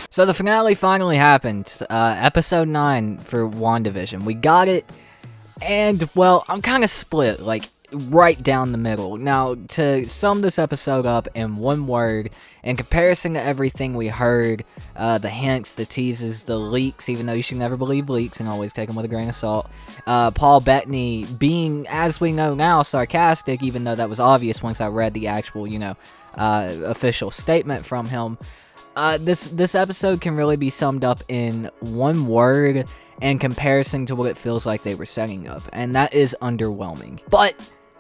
So the finale finally happened, episode 9 for WandaVision. We got it, and, well, I'm kind of split, like, right down the middle. Now, to sum this episode up in one word, in comparison to everything we heard, the hints, the teases, the leaks, even though you should never believe leaks and always take them with a grain of salt, Paul Bettany being, as we know now, sarcastic, even though that was obvious once I read the actual, official statement from him. This episode can really be summed up in one word in comparison to what it feels like they were setting up, and that is underwhelming. But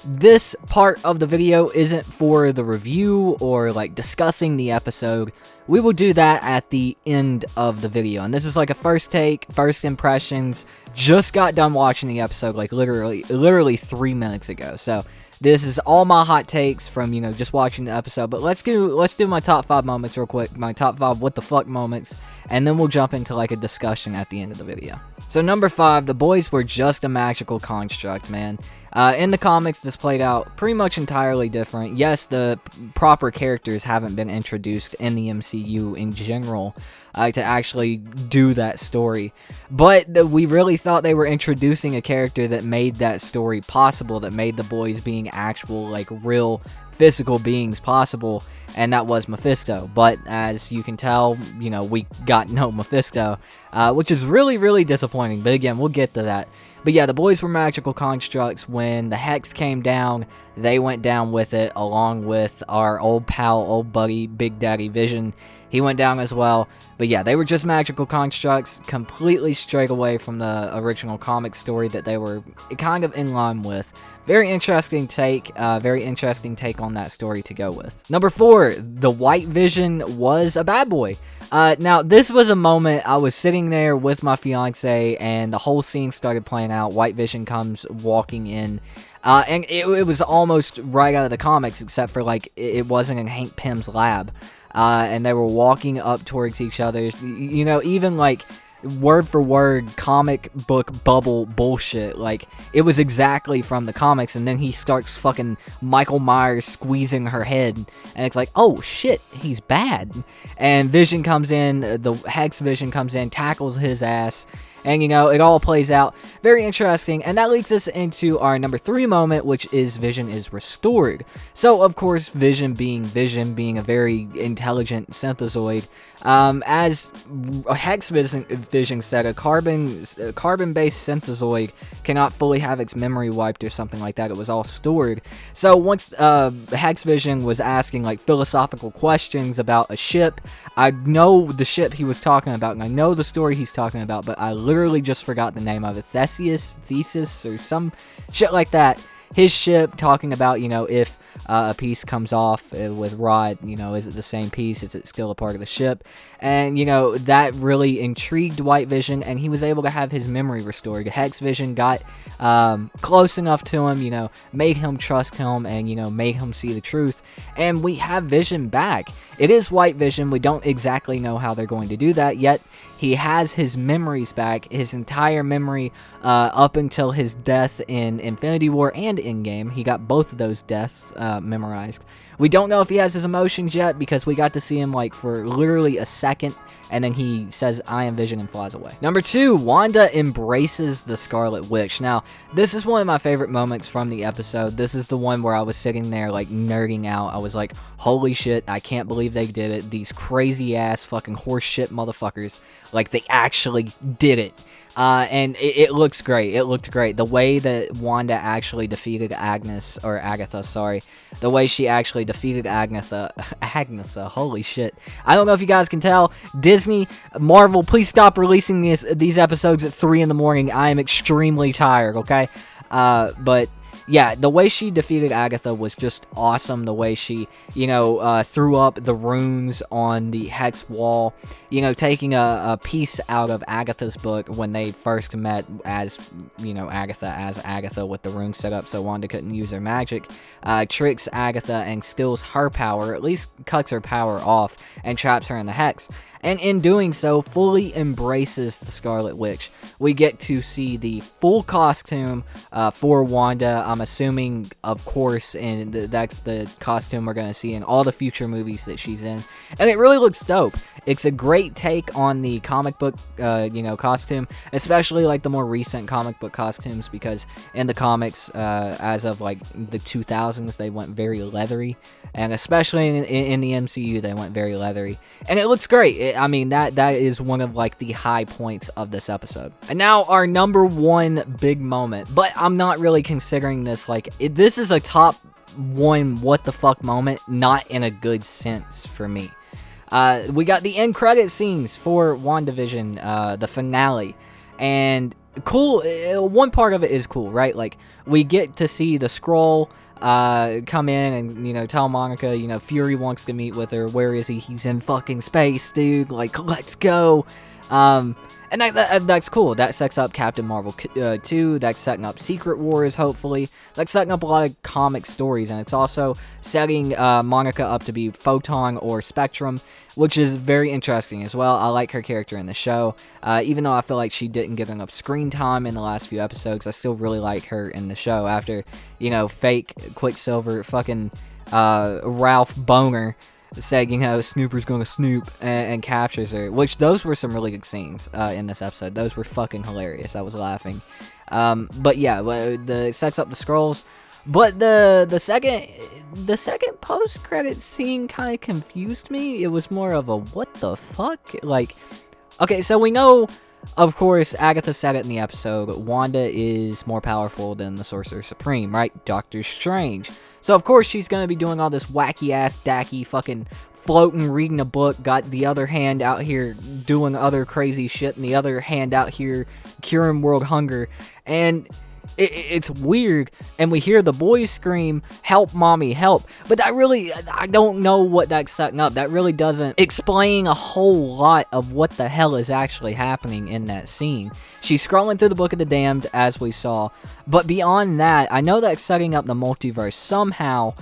this part of the video isn't for the review or like discussing the episode. We will do that at the end of the video, and this is like a first take, first impressions. Just got done watching the episode like literally 3 minutes ago, so this is all my hot takes from, just watching the episode. But let's do my top 5 moments real quick, my top 5 what the fuck moments, and then we'll jump into like a discussion at the end of the video. So number 5, the boys were just a magical construct, man. In the comics, this played out pretty much entirely different. Yes, the proper characters haven't been introduced in the MCU in general to actually do that story. But we really thought they were introducing a character that made that story possible, that made the boys being actual, like, real physical beings possible, and that was Mephisto. But as you can tell, we got no Mephisto, which is really, really disappointing. But again, we'll get to that. But yeah, the boys were magical constructs. When the Hex came down, they went down with it, along with our old pal, old buddy, Big Daddy Vision. He went down as well. But yeah, they were just magical constructs, completely straight away from the original comic story that they were kind of in line with. Very interesting take on that story to go with. Number 4, the White Vision was a bad boy. Now, this was a moment I was sitting there with my fiance, and the whole scene started playing out. White Vision comes walking in, and it was almost right out of the comics, except for, like, it wasn't in Hank Pym's lab. And they were walking up towards each other, even, like, word for word comic book bubble bullshit. Like, it was exactly from the comics, and then he starts fucking Michael Myers squeezing her head, and it's like, oh shit, he's bad. And Vision comes in, the Hex Vision comes in, tackles his ass, and it all plays out. Very interesting, and that leads us into our number 3 moment, which is Vision is restored. So, of course, Vision being a very intelligent synthezoid, as Hex Vision said, a carbon-based synthezoid cannot fully have its memory wiped or something like that. It was all stored. So once Hex Vision was asking like philosophical questions about a ship, I know the ship he was talking about, and I know the story he's talking about, but I literally just forgot the name of it. Thesis, or some shit like that. His ship, talking about, if a piece comes off with rot, is it the same piece? Is it still a part of the ship? And, that really intrigued White Vision, and he was able to have his memory restored. Hex Vision got close enough to him, made him trust him, and, made him see the truth. And we have Vision back. It is White Vision. We don't exactly know how they're going to do that yet. He has his memories back, his entire memory up until his death in Infinity War and Endgame. He got both of those deaths memorized. We don't know if he has his emotions yet, because we got to see him like for literally a second, and then he says, I am Vision, and flies away. Number 2, Wanda embraces the Scarlet Witch. Now, this is one of my favorite moments from the episode. This is the one where I was sitting there like nerding out. I was like, holy shit, I can't believe they did it. These crazy ass fucking horse shit motherfuckers. Like, they actually did it. And it looks great. It looked great. The way that Wanda actually defeated Agatha, sorry. The way she actually defeated Agatha, holy shit. I don't know if you guys can tell. Disney, Marvel, please stop releasing these episodes at 3 in the morning. I am extremely tired, okay? But yeah, the way she defeated Agatha was just awesome. The way she, threw up the runes on the Hex wall, taking a piece out of Agatha's book when they first met as, Agatha with the runes set up so Wanda couldn't use her magic, tricks Agatha and steals her power, at least cuts her power off, and traps her in the Hex. and in doing so, fully embraces the Scarlet Witch. We get to see the full costume for Wanda, I'm assuming, of course, and that's the costume we're going to see in all the future movies that she's in, and it really looks dope. It's a great take on the comic book, costume, especially like the more recent comic book costumes, because in the comics, as of like the 2000s, they went very leathery, and especially in the MCU, they went very leathery, and it looks great. I mean, that is one of like the high points of this episode. And now our number one big moment, but I'm not really considering this like this is a top one what the fuck moment, not in a good sense for me. We got the end credit scenes for WandaVision, the finale, and cool. One part of it is cool, right? Like, we get to see the Skrull come in and, tell Monica, Fury wants to meet with her. Where is he? He's in fucking space, dude. Like, let's go. And that's cool. That sets up Captain Marvel 2. That's setting up Secret Wars, hopefully. That's setting up a lot of comic stories, and it's also setting Monica up to be Photon or Spectrum, which is very interesting as well. I like her character in the show. Even though I feel like she didn't get enough screen time in the last few episodes, I still really like her in the show after, fake Quicksilver, fucking Ralph Boner said, Snooper's gonna snoop, and captures her, which those were some really good scenes in this episode. Those were fucking hilarious. I was laughing. But yeah, the sets up the Skrulls. But the second post-credit scene kind of confused me. It was more of a what the fuck? Like, okay, so we know, of course, Agatha said it in the episode, Wanda is more powerful than the Sorcerer Supreme, right? Doctor Strange. So, of course, she's going to be doing all this wacky-ass, dacky, fucking floating, reading a book, got the other hand out here doing other crazy shit, and the other hand out here curing world hunger, and it's weird, and we hear the boys scream, help mommy, help, but that really, I don't know what that's setting up. That really doesn't explain a whole lot of what the hell is actually happening in that scene. She's scrolling through the Book of the Damned, as we saw, but beyond that, I know that's setting up the multiverse somehow,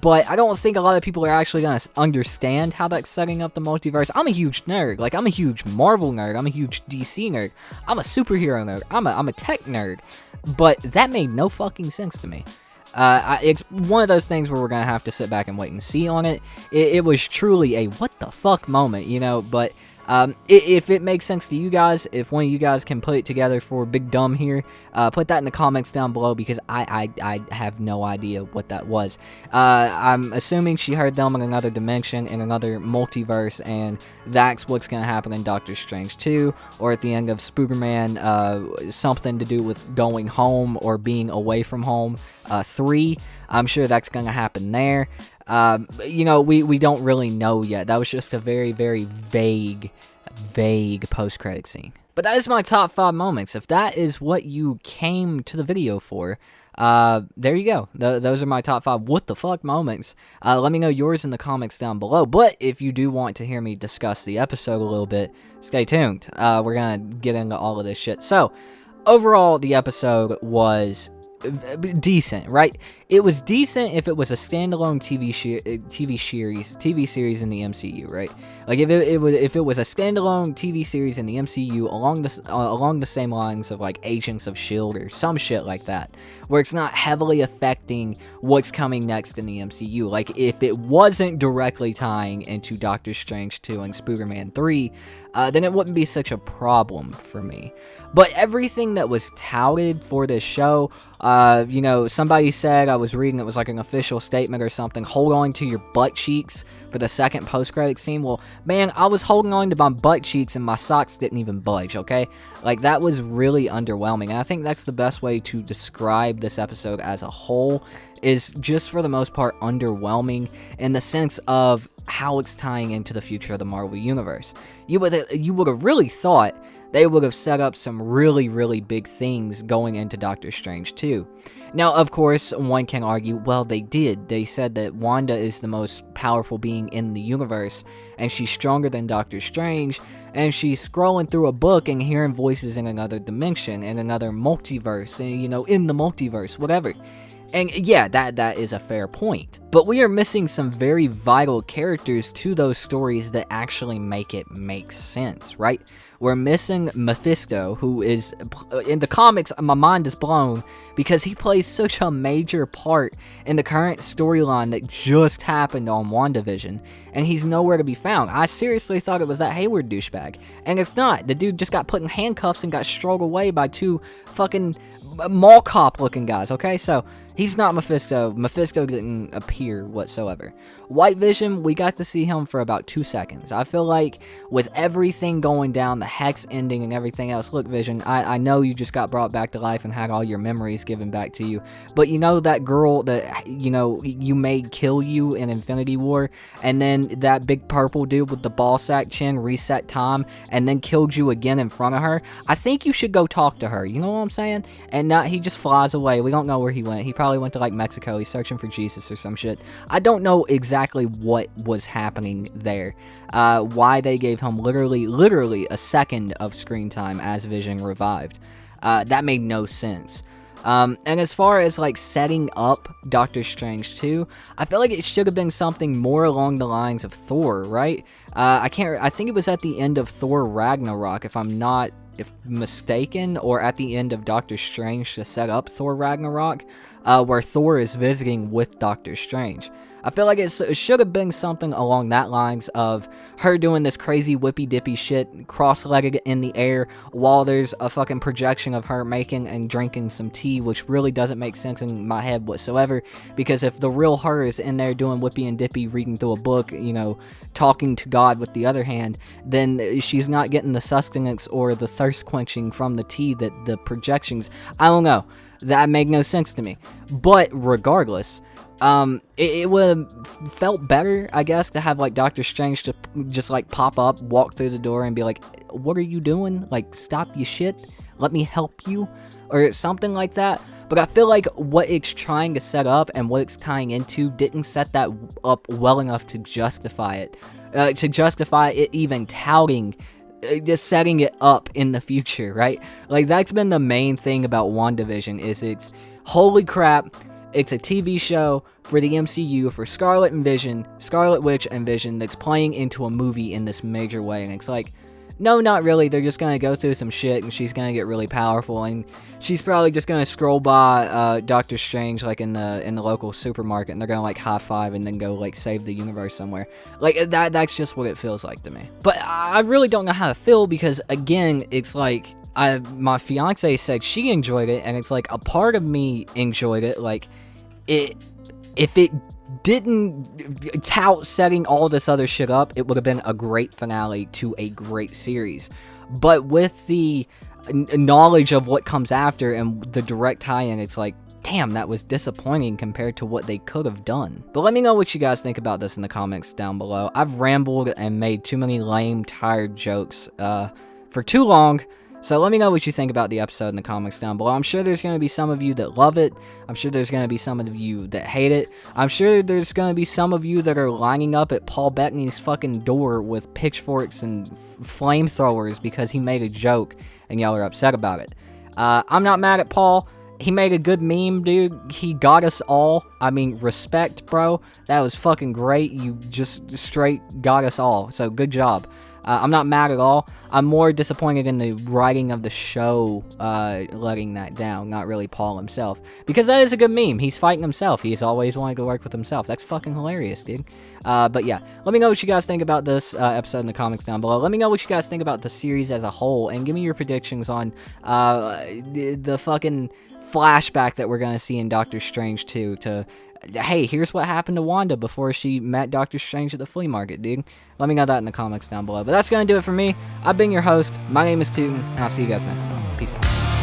but I don't think a lot of people are actually going to understand how that's setting up the multiverse. I'm a huge nerd. Like, I'm a huge Marvel nerd. I'm a huge DC nerd. I'm a superhero nerd. I'm a tech nerd. But that made no fucking sense to me. It's one of those things where we're going to have to sit back and wait and see on it. It was truly a what the fuck moment, but if it makes sense to you guys, if one of you guys can put it together for Big Dumb here, put that in the comments down below, because I have no idea what that was. I'm assuming she heard them in another dimension, in another multiverse, and that's what's going to happen in Doctor Strange 2, or at the end of Spooderman, something to do with going home or being away from home 3. I'm sure that's going to happen there. We don't really know yet. That was just a very, very vague post-credit scene. But that is my top 5 moments. If that is what you came to the video for, there you go. Those are my top 5 what the fuck moments. Let me know yours in the comments down below. But if you do want to hear me discuss the episode a little bit, stay tuned. We're going to get into all of this shit. So, overall, the episode was decent, right? It was decent if it was a standalone TV series in the MCU, right? Like if it was a standalone TV series in the MCU along the same lines of like Agents of S.H.I.E.L.D. or some shit like that, where it's not heavily affecting what's coming next in the MCU. Like if it wasn't directly tying into Doctor Strange 2 and Spooderman 3, then it wouldn't be such a problem for me. But everything that was touted for this show, somebody said, I was reading, it was like an official statement or something, hold on to your butt cheeks for the second post-credit scene. Well, man, I was holding on to my butt cheeks and my socks didn't even budge, okay? Like, that was really underwhelming. And I think that's the best way to describe this episode as a whole, is just for the most part underwhelming in the sense of how it's tying into the future of the Marvel Universe. You would have really thought they would have set up some really, really big things going into Doctor Strange 2. Now, of course, one can argue, well, they did. They said that Wanda is the most powerful being in the universe, and she's stronger than Doctor Strange, and she's scrolling through a book and hearing voices in another dimension, in another multiverse, and, in the multiverse, whatever. And yeah, that is a fair point. But we are missing some very vital characters to those stories that actually make it make sense, right? We're missing Mephisto, who is, in the comics, my mind is blown, because he plays such a major part in the current storyline that just happened on WandaVision, and he's nowhere to be found. I seriously thought it was that Hayward douchebag, and it's not. The dude just got put in handcuffs and got strolled away by two fucking mall cop looking guys, okay? So, he's not Mephisto. Mephisto didn't appear whatsoever. White Vision, we got to see him for about 2 seconds. I feel like with everything going down, the Hex ending and everything else, look, Vision, I know you just got brought back to life and had all your memories given back to you, but you know that girl that, you know, you made kill you in Infinity War, and then that big purple dude with the ball sack chin reset time, and then killed you again in front of her? I think you should go talk to her, you know what I'm saying? And not, he just flies away. We don't know where he went. He probably went to, like, Mexico. He's searching for Jesus or some shit. I don't know exactly what was happening there. Why they gave him literally a second of screen time as Vision revived. That made no sense. And as far as, like, setting up Doctor Strange 2, I feel like it should have been something more along the lines of Thor, right? I think it was at the end of Thor Ragnarok, if I'm not mistaken, or at the end of Doctor Strange to set up Thor Ragnarok, where Thor is visiting with Doctor Strange. I feel like it should have been something along that lines of her doing this crazy whippy-dippy shit, cross-legged in the air, while there's a fucking projection of her making and drinking some tea, which really doesn't make sense in my head whatsoever, because if the real her is in there doing whippy and dippy, reading through a book, you know, talking to God with the other hand, then she's not getting the sustenance or the thirst quenching from the tea that the projections, I don't know, that made no sense to me. But regardless, it would have felt better, I guess, to have, like, Doctor Strange to just, like, pop up, walk through the door, and be like, what are you doing? Like, stop your shit, let me help you, or something like that. But I feel like what it's trying to set up and what it's tying into didn't set that up well enough to justify it. To justify it even touting, just setting it up in the future, right? Like, that's been the main thing about WandaVision, is it's, holy crap, it's a TV show for the MCU, for Scarlet Witch and Vision, that's playing into a movie in this major way, and it's like, no, not really. They're just gonna go through some shit, and she's gonna get really powerful, and she's probably just gonna scroll by Doctor Strange, like, in the local supermarket, and they're gonna, like, high five and then go, like, save the universe somewhere. Like, that's just what it feels like to me. But I really don't know how to feel, because again, it's like, my fiance said she enjoyed it, and it's like, a part of me enjoyed it. Like, if it didn't tout setting all this other shit up, it would have been a great finale to a great series. But with the knowledge of what comes after and the direct tie-in, it's like, damn, that was disappointing compared to what they could have done. But let me know what you guys think about this in the comments down below. I've rambled and made too many lame, tired jokes for too long. So let me know what you think about the episode in the comments down below. I'm sure there's going to be some of you that love it. I'm sure there's going to be some of you that hate it. I'm sure there's going to be some of you that are lining up at Paul Bettany's fucking door with pitchforks and flamethrowers because he made a joke and y'all are upset about it. I'm not mad at Paul. He made a good meme, dude. He got us all. I mean, respect, bro. That was fucking great. You just straight got us all. So good job. I'm not mad at all. I'm more disappointed in the writing of the show letting that down, not really Paul himself. Because that is a good meme. He's fighting himself. He's always wanted to work with himself. That's fucking hilarious, dude. But yeah, let me know what you guys think about this episode in the comments down below. Let me know what you guys think about the series as a whole, and give me your predictions on the fucking flashback that we're going to see in Doctor Strange 2 to... Hey, here's what happened to Wanda before she met Doctor Strange at the flea market, dude. Let me know that in the comments down below. But that's going to do it for me. I've been your host. My name is Tootin, and I'll see you guys next time. Peace out.